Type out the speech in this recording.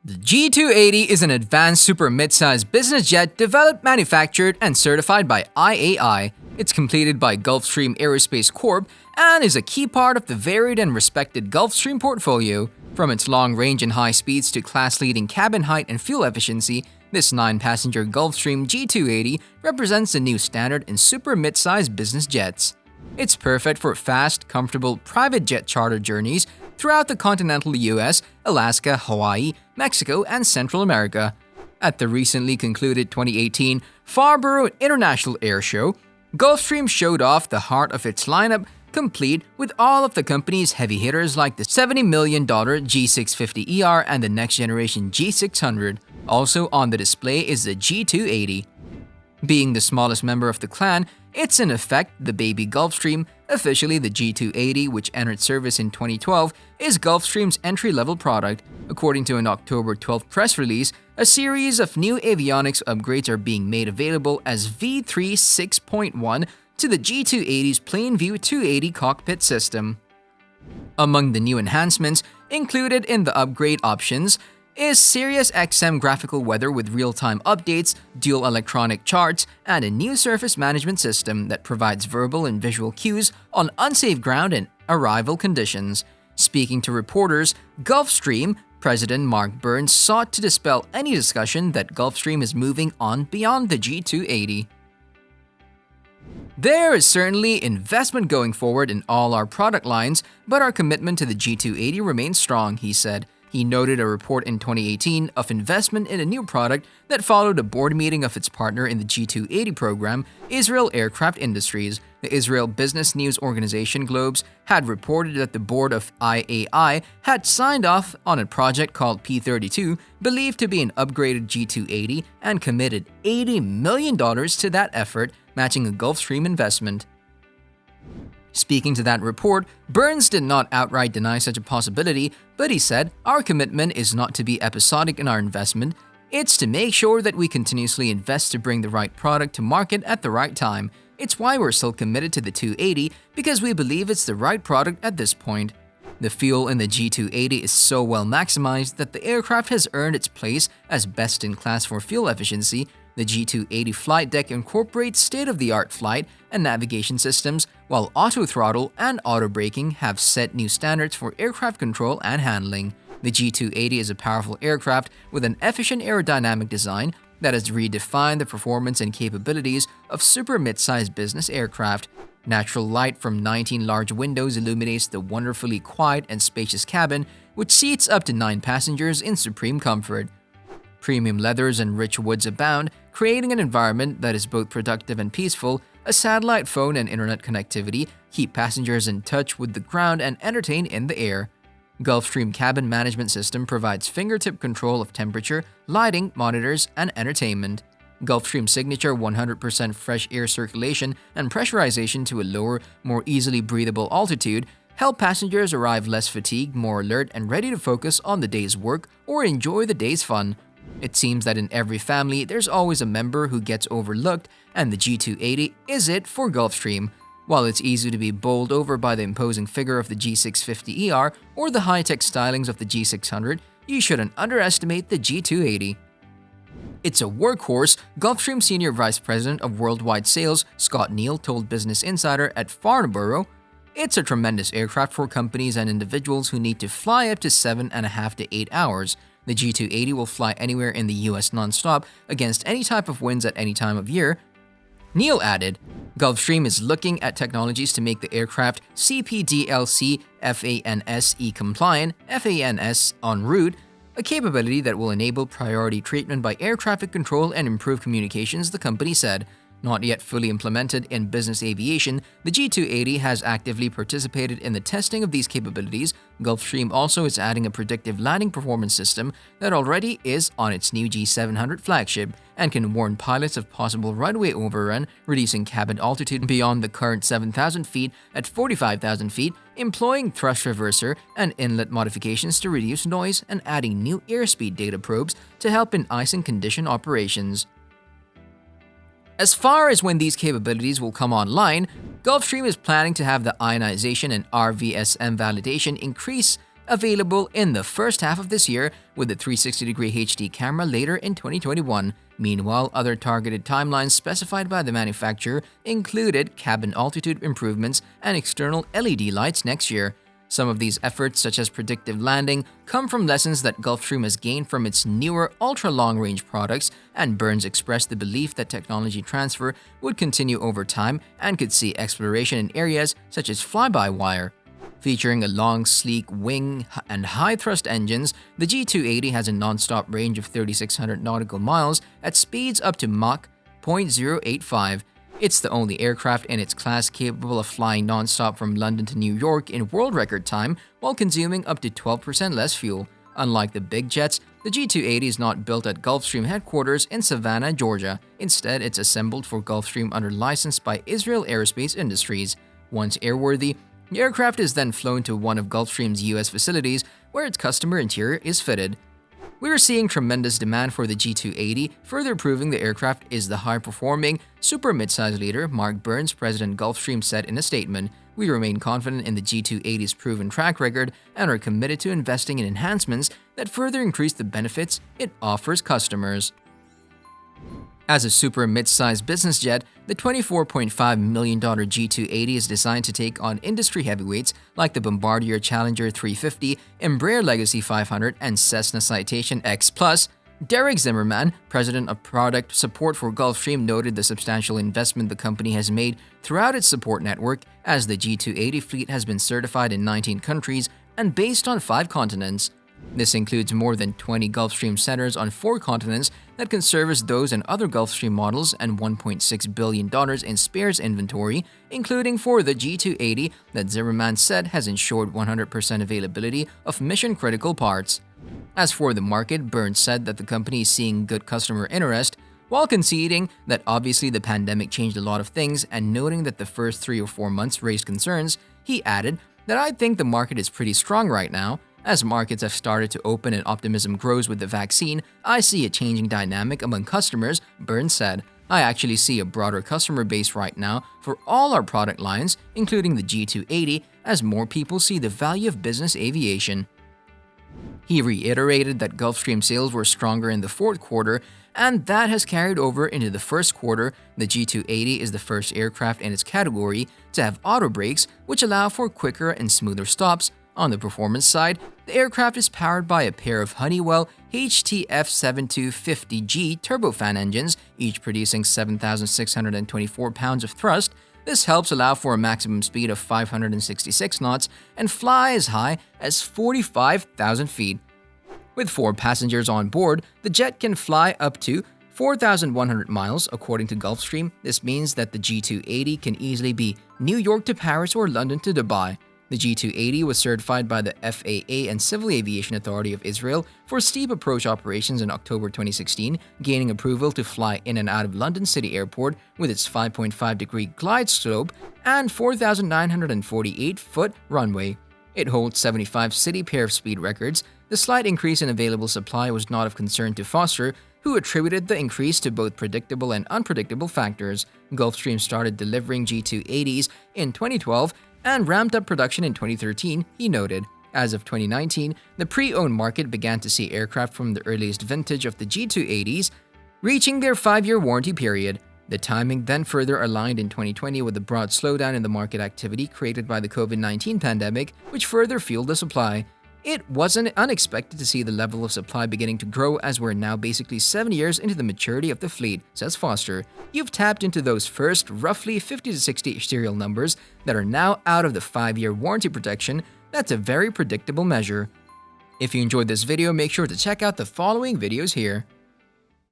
The G280 is an advanced super mid-sized business jet developed, manufactured, and certified by IAI. It's completed by Gulfstream Aerospace Corp. And is a key part of the varied and respected Gulfstream portfolio. From its long range and high speeds to class-leading cabin height and fuel efficiency, this 9-passenger Gulfstream G280 represents a new standard in super mid-sized business jets. It's perfect for fast, comfortable private jet charter journeys throughout the continental US, Alaska, Hawaii, Mexico, and Central America. At the recently concluded 2018 Farnborough International Air Show, Gulfstream showed off the heart of its lineup, complete with all of the company's heavy hitters like the $70 million G650ER and the next-generation G600. Also on the display is the G280. Being the smallest member of the clan, it's in effect the baby Gulfstream. Officially, the G280, which entered service in 2012, is Gulfstream's entry-level product. According to an October 12th press release, a series of new avionics upgrades are being made available as V3 6.1 to the G280's Plainview 280 cockpit system. Among the new enhancements included in the upgrade options is Sirius XM graphical weather with real-time updates, dual electronic charts, and a new surface management system that provides verbal and visual cues on unsafe ground and arrival conditions. Speaking to reporters, Gulfstream President Mark Burns sought to dispel any discussion that Gulfstream is moving on beyond the G280. There is certainly investment going forward in all our product lines, but our commitment to the G280 remains strong, he said. He noted a report in 2018 of investment in a new product that followed a board meeting of its partner in the G280 program, Israel Aircraft Industries. The Israel business news organization Globes had reported that the board of IAI had signed off on a project called P32, believed to be an upgraded G280, and committed $80 million to that effort, matching a Gulfstream investment. Speaking to that report, Burns did not outright deny such a possibility, but he said, "Our commitment is not to be episodic in our investment. It's to make sure that we continuously invest to bring the right product to market at the right time. It's why we're still committed to the 280, because we believe it's the right product at this point." The fuel in the G280 is so well maximized that the aircraft has earned its place as best in class for fuel efficiency. The G280 flight deck incorporates state-of-the-art flight and navigation systems, while auto-throttle and auto-braking have set new standards for aircraft control and handling. The G280 is a powerful aircraft with an efficient aerodynamic design that has redefined the performance and capabilities of super mid-sized business aircraft. Natural light from 19 large windows illuminates the wonderfully quiet and spacious cabin, which seats up to 9 passengers in supreme comfort. Premium leathers and rich woods abound, creating an environment that is both productive and peaceful. A satellite phone and internet connectivity keep passengers in touch with the ground and entertain in the air. Gulfstream Cabin Management System provides fingertip control of temperature, lighting, monitors, and entertainment. Gulfstream's signature 100% fresh air circulation and pressurization to a lower, more easily breathable altitude help passengers arrive less fatigued, more alert, and ready to focus on the day's work or enjoy the day's fun. It seems that in every family, there's always a member who gets overlooked, and the G280 is it for Gulfstream. While it's easy to be bowled over by the imposing figure of the G650ER or the high-tech stylings of the G600, you shouldn't underestimate the G280. It's a workhorse, Gulfstream Senior Vice President of Worldwide Sales Scott Neal told Business Insider at Farnborough. It's a tremendous aircraft for companies and individuals who need to fly up to 7.5 to 8 hours. The G280 will fly anywhere in the US non-stop against any type of winds at any time of year. Neal added, Gulfstream is looking at technologies to make the aircraft CPDLC FANSE compliant, FANS en route, a capability that will enable priority treatment by air traffic control and improve communications, the company said. Not yet fully implemented in business aviation, the G280 has actively participated in the testing of these capabilities. Gulfstream also is adding a predictive landing performance system that already is on its new G700 flagship and can warn pilots of possible runway overrun, reducing cabin altitude beyond the current 7,000 feet at 45,000 feet, employing thrust reverser and inlet modifications to reduce noise, and adding new airspeed data probes to help in icing condition operations. As far as when these capabilities will come online, Gulfstream is planning to have the ionization and RVSM validation increase available in the first half of this year, with the 360-degree HD camera later in 2021. Meanwhile, other targeted timelines specified by the manufacturer included cabin altitude improvements and external LED lights next year. Some of these efforts, such as predictive landing, come from lessons that Gulfstream has gained from its newer ultra-long-range products, and Burns expressed the belief that technology transfer would continue over time and could see exploration in areas such as fly-by-wire. Featuring a long, sleek wing and high-thrust engines, the G280 has a non-stop range of 3,600 nautical miles at speeds up to Mach 0.085. It's the only aircraft in its class capable of flying non-stop from London to New York in world record time while consuming up to 12% less fuel. Unlike the big jets, the G280 is not built at Gulfstream headquarters in Savannah, Georgia. Instead, it's assembled for Gulfstream under license by Israel Aerospace Industries. Once airworthy, the aircraft is then flown to one of Gulfstream's US facilities where its customer interior is fitted. We are seeing tremendous demand for the G280, further proving the aircraft is the high-performing, super midsize leader, Mark Burns, President Gulfstream, said in a statement. We remain confident in the G280's proven track record and are committed to investing in enhancements that further increase the benefits it offers customers. As a super mid-sized business jet, the $24.5 million G280 is designed to take on industry heavyweights like the Bombardier Challenger 350, Embraer Legacy 500, and Cessna Citation X+. Derek Zimmerman, president of product support for Gulfstream, noted the substantial investment the company has made throughout its support network, as the G280 fleet has been certified in 19 countries and based on 5 continents. This includes more than 20 Gulfstream centers on 4 continents that can service those and other Gulfstream models, and $1.6 billion in spares inventory, including for the G280 that Zimmerman said has ensured 100% availability of mission-critical parts. As for the market, Burns said that the company is seeing good customer interest, while conceding that obviously the pandemic changed a lot of things, and noting that the first 3 or 4 months raised concerns. He added that "I think the market is pretty strong right now. As markets have started to open and optimism grows with the vaccine, I see a changing dynamic among customers," Burns said. "I actually see a broader customer base right now for all our product lines, including the G280, as more people see the value of business aviation." He reiterated that Gulfstream sales were stronger in the fourth quarter, and that has carried over into the first quarter. The G280 is the first aircraft in its category to have auto brakes, which allow for quicker and smoother stops. On the performance side, the aircraft is powered by a pair of Honeywell HTF7250G turbofan engines, each producing 7,624 pounds of thrust. This helps allow for a maximum speed of 566 knots and fly as high as 45,000 feet. With 4 passengers on board, the jet can fly up to 4,100 miles, according to Gulfstream. This means that the G280 can easily be New York to Paris or London to Dubai. The G280 was certified by the FAA and Civil Aviation Authority of Israel for steep approach operations in October 2016, gaining approval to fly in and out of London City Airport with its 5.5-degree glide slope and 4,948-foot runway. It holds 75 city pair of speed records. The slight increase in available supply was not of concern to Foster, who attributed the increase to both predictable and unpredictable factors. Gulfstream started delivering G280s in 2012 and ramped up production in 2013, he noted. As of 2019, the pre-owned market began to see aircraft from the earliest vintage of the G280s reaching their 5-year warranty period. The timing then further aligned in 2020 with the broad slowdown in the market activity created by the COVID-19 pandemic, which further fueled the supply. It wasn't unexpected to see the level of supply beginning to grow, as we're now basically 7 years into the maturity of the fleet, says Foster. You've tapped into those first roughly 50 to 60 serial numbers that are now out of the 5-year warranty protection. That's a very predictable measure. If you enjoyed this video, make sure to check out the following videos here.